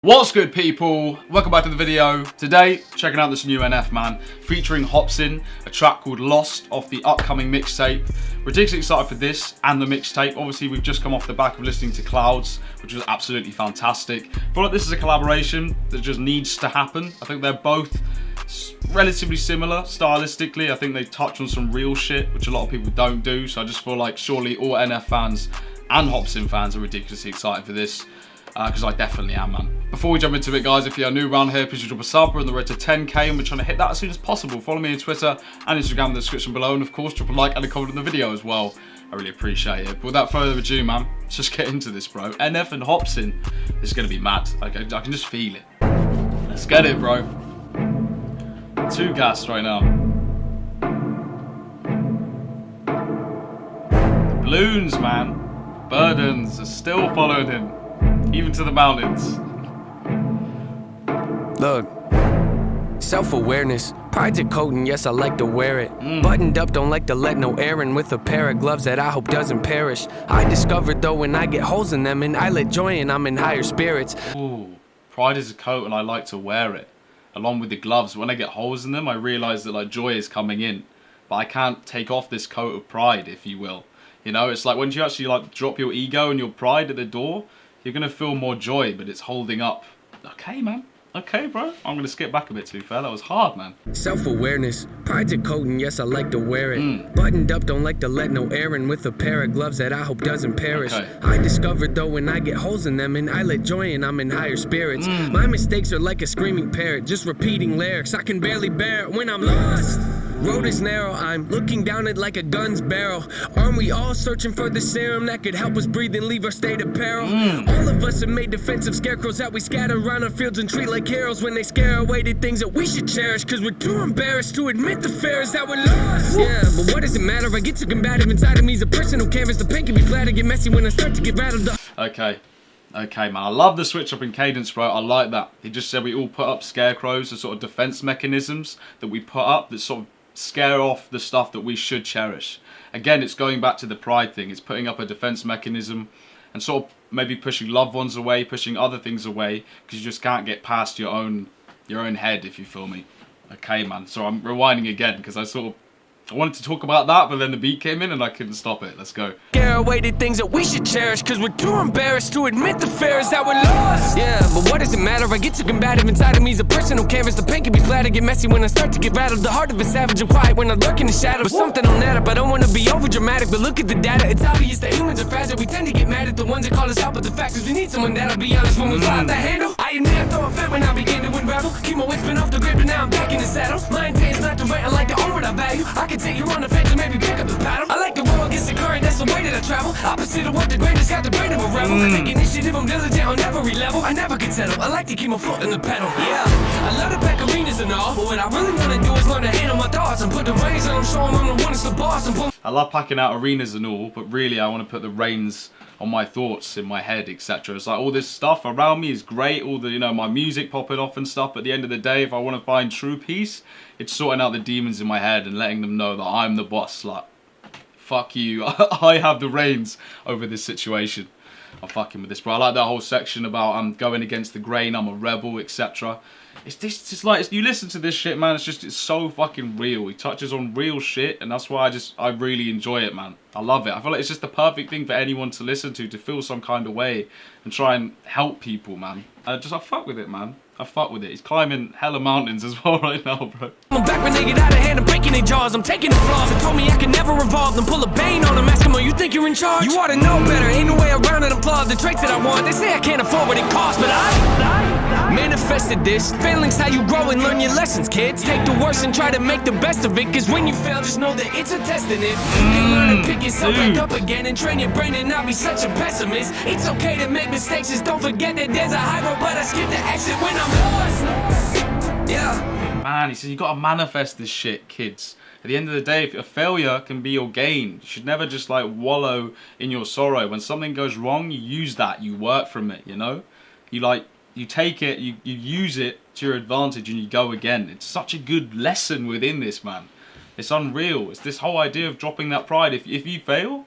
What's good, people? Welcome back to the video. Today, checking out this new NF, man, featuring Hopsin, a track called Lost off the upcoming mixtape. Ridiculously excited for this and the mixtape. Obviously, we've just come off the back of listening to Clouds, which was absolutely fantastic. I feel like this is a collaboration that just needs to happen. I think they're both relatively similar stylistically. I think they touch on some real shit, which a lot of people don't do. So I just feel like surely all NF fans and Hopsin fans are ridiculously excited for this. Because I definitely am, man. Before we jump into it, guys, if you are new around here, please drop a sub. We're on the road to 10k and we're trying to hit that as soon as possible. Follow me on Twitter and Instagram in the description below, and of course drop a like and a comment on the video as well. I really appreciate it. But without further ado, man, let's just get into this, bro. NF and Hopsin, this is going to be mad. I can just feel it. Let's get it, bro. Too gassed right now. The balloons, man. Burdens are still following him. Even to the mountains. Look, self-awareness, pride's a coat and yes, I like to wear it. Buttoned up, don't like to let no air in, with a pair of gloves that I hope doesn't perish. I discovered though when I get holes in them and I let joy in, I'm in higher spirits. Ooh, pride is a coat and I like to wear it. Along with the gloves, when I get holes in them, I realize that like joy is coming in. But I can't take off this coat of pride, if you will. You know, it's like when you actually like drop your ego and your pride at the door, you're going to feel more joy, but it's holding up. Okay, man. Okay, bro. I'm going to skip back a bit, too fair. That was hard, man. Self-awareness, pride's a coat and yes, I like to wear it. Buttoned up, don't like to let no air in, with a pair of gloves that I hope doesn't perish. Okay. I discovered though when I get holes in them and I let joy in, I'm in higher spirits. My mistakes are like a screaming parrot, just repeating lyrics. I can barely bear it when I'm lost. Road is narrow, I'm looking down it like a gun's barrel. Aren't we all searching for the serum that could help us breathe and leave our state of peril? All of us have made defensive scarecrows that we scatter around our fields and treat like heroes when they scare away the things that we should cherish. Cause we're too embarrassed to admit the fear is that we're lost. Yeah, but what does it matter? I get too combative inside of me. Is a person who canvas. The pain can be flat and get messy when I start to get rattled up. Okay, man. I love the switch up in cadence, bro. I like that. He just said we all put up scarecrows as sort of defense mechanisms that we put up that sort of scare off the stuff that we should cherish. Again, it's going back to the pride thing. It's putting up a defense mechanism and sort of maybe pushing loved ones away, pushing other things away, because you just can't get past your own head, if you feel me. Okay, man. So I'm rewinding again because I wanted to talk about that, but then the beat came in and I couldn't stop it. Let's go. Scare away the things that we should cherish, cause we're too embarrassed to admit the fear is that we're lost. Yeah, but what does it matter? I get too combative inside of me. Is a person who canvas. The pain can be flat and get messy when I start to get rattled. The heart of a savage and quiet when I lurk in the shadows. But something on that up, I don't wanna be over dramatic, but look at the data. It's obvious that humans are fragile. We tend to get mad at the ones that call us out, but the fact is we need someone that'll be honest when we fly off the handle. I admit I throw a fit when I begin to unravel. Keep my weight spin off the grip, but now I'm back in the saddle. My intent is not to rant, I like to own what I value. I can take you on the fence and maybe pick up the paddle. I like to roll against the current, that's the way that I travel. Opposite of what the greatest got the brain of a rebel. I take initiative, I'm diligent on every level. I never get settled, I like to keep my foot in the pedal. Yeah, I love to pack arenas and all, but what I really wanna do is learn to handle my thoughts and put the reins on them, show them I'm the one that's the boss. And boom. I love packing out arenas and all, but really I want to put the reins on my thoughts in my head, etc. It's like all this stuff around me is great, all the, you know, my music popping off and stuff, but at the end of the day, if I want to find true peace, it's sorting out the demons in my head and letting them know that I'm the boss. Like, fuck you, I have the reins over this situation. I'm fucking with this, bro. I like that whole section about I'm going against the grain, I'm a rebel, etc. It's just like, you listen to this shit, man, it's so fucking real. He touches on real shit, and that's why I really enjoy it, man. I love it. I feel like it's just the perfect thing for anyone to listen to feel some kind of way and try and help people, man. I fuck with it, man. I fuck with it. He's climbing hella mountains as well right now, bro. I'm back when they get out of hand, I'm breaking their jaws. I'm taking the flaws. They told me I could never revolve. Then pull a bane on them, ask them, oh, you think you're in charge? You ought to know better, ain't no way around it. I'm flawed. The traits that I want, they say I can't afford what it costs, but I manifested this. Failing's how you grow and learn your lessons, kids. Take the worst and try to make the best of it, cause when you fail, just know that it's a test in it. You can learn to pick yourself back up again and train your brain and not be such a pessimist. It's okay to make mistakes, just don't forget that there's a high road, but I skip the exit when I'm lost. Yeah. Man, he says you gotta manifest this shit, kids. At the end of the day, if a failure can be your gain, you should never just like wallow in your sorrow. When something goes wrong, you use that, you work from it, you know? You take it, you use it to your advantage and you go again. It's such a good lesson within this, man. It's unreal. It's this whole idea of dropping that pride. If you fail,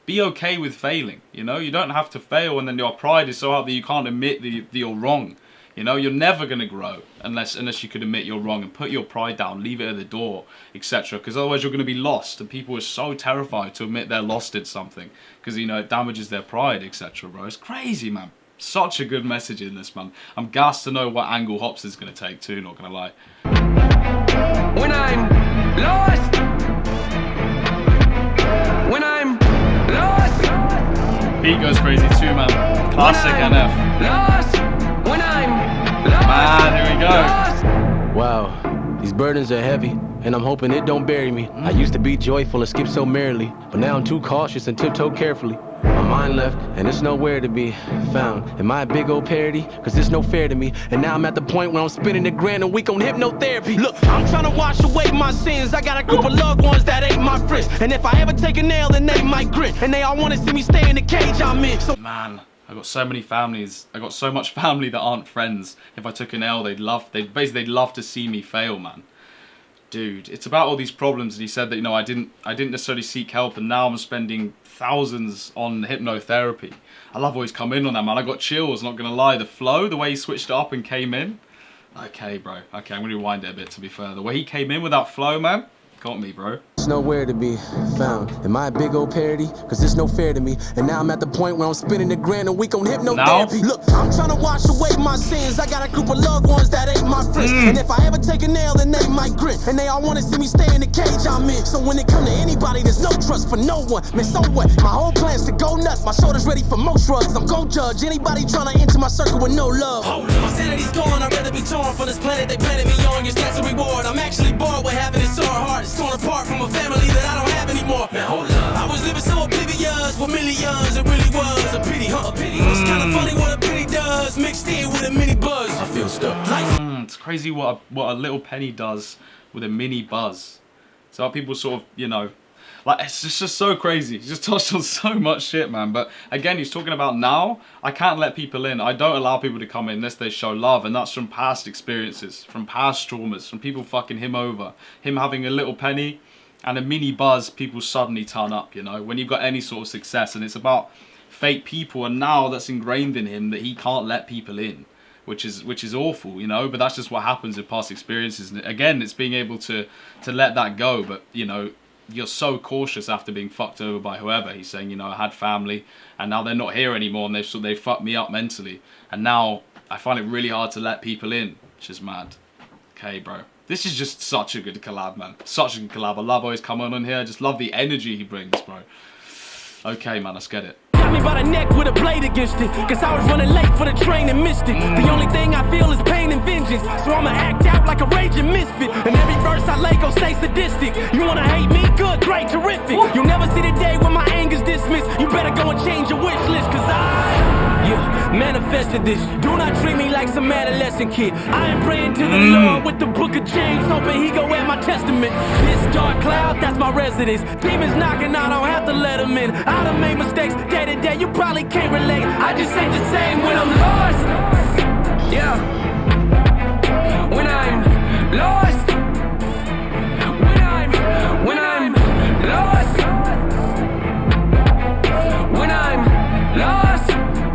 be okay with failing, you know? You don't have to fail and then your pride is so hard that you can't admit that you're wrong. You know, you're never going to grow unless you could admit you're wrong and put your pride down, leave it at the door, etc. Because otherwise you're going to be lost, and people are so terrified to admit they're lost in something because, you know, it damages their pride, etc. Bro, it's crazy, man. Such a good message in this, man. I'm gassed to know what angle Hopsin's going to take too, not going to lie. When I'm lost, when I'm lost, Beat goes crazy too, man. Classic NF. Lost, when I'm lost, Man, here we go. lost. Wow, these burdens are heavy, and I'm hoping it don't bury me. I used to be joyful and skip so merrily, but now I'm too cautious and tiptoe carefully. My mind left, and it's nowhere to be found. Am I a big old parody? Cause it's no fair to me. And now I'm at the point where I'm spending $1,000 a week on hypnotherapy. Look, I'm trying to wash away my sins. I got a group of loved ones that ain't my friends. And if I ever take a nail, then they might grin. And they all wanna see me stay in the cage I'm in. So Man, I got so many families. I got so much family that aren't friends. If I took an L, they'd love to see me fail, man. Dude, it's about all these problems, and he said that, you know, I didn't necessarily seek help, and now I'm spending thousands on hypnotherapy. I love how he's come in on that, man. I got chills, not gonna lie. The flow, the way he switched it up and came in. Okay, bro. Okay, I'm gonna rewind it a bit, to be fair. The way he came in with that flow, man, got me, bro. it's nowhere to be found. Am I a big old parody? Cause it's no fair to me. And now I'm at the point where I'm spending $1,000 a week on hypnotherapy. Look, I'm trying to wash away my sins. I got a group of loved ones that ain't my friends. And if I ever take a nail, then they might grin. And they all wanna see me stay in the cage I'm in. So when it come to anybody, there's no trust for no one. Man, so what? My whole plan's to go nuts. My shoulder's ready for most shrugs. I'm gon' judge anybody trying to enter my circle with no love. My sanity's gone, I'd rather be torn from this planet they planted me on. Your stats a reward. I'm actually bored with having it sore heart. It's torn apart from a family that I don't have anymore. Man, hold up. I was living so oblivious with millions. It really was a pity, huh? A pity. It's kinda funny what a pity does, mixed in with a mini buzz. I feel stuck. It's crazy what a little penny does with a mini buzz. So how people sort of, you know, like, it's just so crazy. He's just touched on so much shit, man. But again, he's talking about now, I can't let people in. I don't allow people to come in unless they show love. And that's from past experiences, from past traumas, from people fucking him over. Him having a little penny and a mini buzz, people suddenly turn up, you know, when you've got any sort of success. And it's about fake people. And now that's ingrained in him that he can't let people in, which is awful, you know. But that's just what happens with past experiences. And again, it's being able to let that go. But, you know, you're so cautious after being fucked over by whoever. He's saying, you know, I had family and now they're not here anymore, and they fucked me up mentally, and now I find it really hard to let people in, which is mad. Okay, bro, this is just such a good collab, man. Such a good collab. I love how he's coming on here. I just love the energy he brings, bro. Okay, man, let's get it. Got me by the neck with a blade against it, cause I was running late for the train and missed it. The only thing I feel is pain and vengeance, so I'ma act out like a raging misfit. And every verse I lay gon' stay sadistic. You wanna hate me? Good, great, terrific. You'll never see the day when my anger's dismissed. You better go and change your wish list, cause manifested this. Do not treat me like some adolescent kid. I am praying to the Lord with the book of James, hoping he go at my testament. This dark cloud, that's my residence. Demons knocking, I don't have to let them in. I done made mistakes day to day, you probably can't relate. I just ain't the same when I'm lost. Yeah. When I'm lost. When I'm lost. When I'm lost.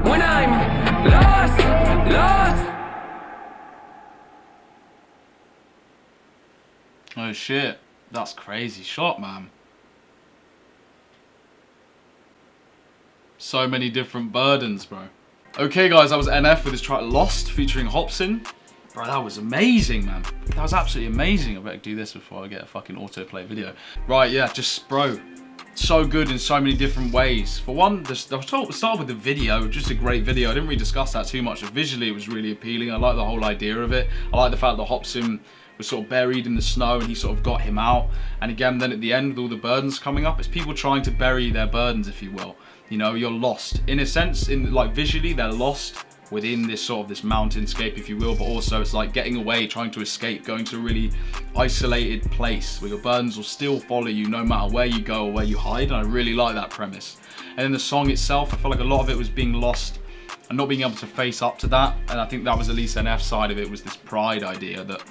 When I'm lost. Oh shit, that's crazy shot, man. So many different burdens, bro. Okay guys, that was NF with his track Lost featuring Hopsin. Bro, that was amazing, man. That was absolutely amazing. I better do this before I get a fucking autoplay video. Right, yeah, just, bro, so good in so many different ways. For one, I'll start with the video, just a great video. I didn't really discuss that too much. Visually, it was really appealing. I like the whole idea of it. I like the fact that Hopsin was sort of buried in the snow and he sort of got him out. And again, then at the end with all the burdens coming up, it's people trying to bury their burdens, if you will. You know, you're lost. In a sense, like visually, they're lost within this sort of this mountainscape, if you will, but also it's like getting away, trying to escape, going to a really isolated place where your burdens will still follow you no matter where you go or where you hide. And I really like that premise. And then the song itself, I felt like a lot of it was being lost and not being able to face up to that. And I think that was at least NF's side of it, was this pride idea that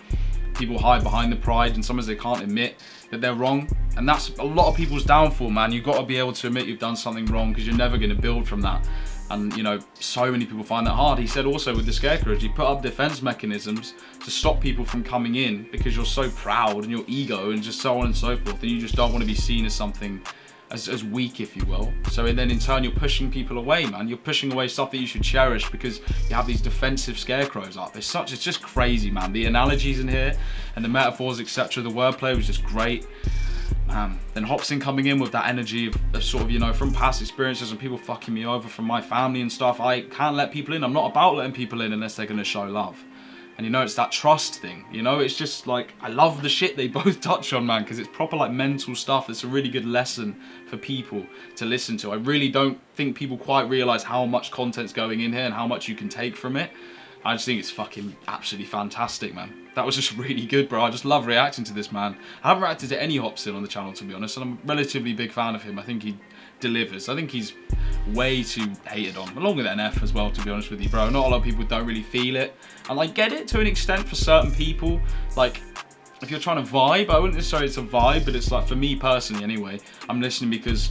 people hide behind the pride and sometimes they can't admit that they're wrong. And that's a lot of people's downfall, man. You've got to be able to admit you've done something wrong, because you're never going to build from that. And, you know, so many people find that hard. He said also with the scarecrows, you put up defense mechanisms to stop people from coming in because you're so proud and your ego and just so on and so forth, and you just don't want to be seen as something as weak, if you will. So then in turn, you're pushing people away, man. You're pushing away stuff that you should cherish because you have these defensive scarecrows up. It's just crazy, man. The analogies in here and the metaphors, etc. The wordplay was just great. Then Hopsin coming in with that energy of sort of, you know, from past experiences and people fucking me over from my family and stuff. I can't let people in. I'm not about letting people in unless they're going to show love. And you know, it's that trust thing, you know, it's just like, I love the shit they both touch on, man, because it's proper like mental stuff. It's a really good lesson for people to listen to. I really don't think people quite realize how much content's going in here and how much you can take from it. I just think it's fucking absolutely fantastic, man. That was just really good, bro. I just love reacting to this, man. I haven't reacted to any Hopsin on the channel, to be honest, and I'm a relatively big fan of him. I think he delivers. I think he's way too hated on, along with NF as well, to be honest with you, bro. Not a lot of people don't really feel it, and I get it to an extent for certain people. Like, if you're trying to vibe, I wouldn't necessarily say it's a vibe, but it's like, for me personally anyway, I'm listening because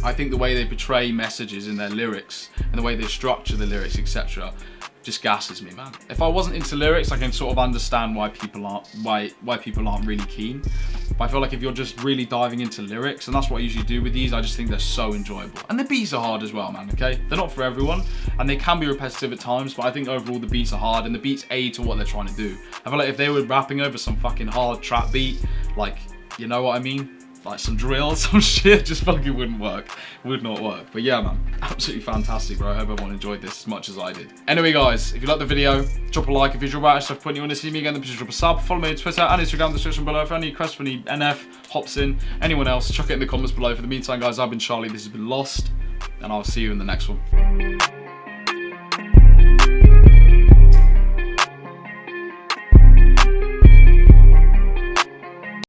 I think the way they portray messages in their lyrics and the way they structure the lyrics, etc., just gasses me, man. If I wasn't into lyrics, I can sort of understand why people aren't really keen. But I feel like if you're just really diving into lyrics, and that's what I usually do with these, I just think they're so enjoyable. And the beats are hard as well, man, okay? They're not for everyone, and they can be repetitive at times, but I think overall the beats are hard, and the beats aid to what they're trying to do. I feel like if they were rapping over some fucking hard trap beat, like, you know what I mean? Like some drill, some shit, just fucking wouldn't work. Would not work. But yeah, man, absolutely fantastic, bro. I hope everyone enjoyed this as much as I did. Anyway, guys, if you liked the video, drop a like. If you're about stuff, when you want to see me again, then please drop a sub. Follow me on Twitter and Instagram in the description below. For any requests for any NF, Hopsin, anyone else, chuck it in the comments below. For the meantime, guys, I've been Charlie. This has been Lost, and I'll see you in the next one.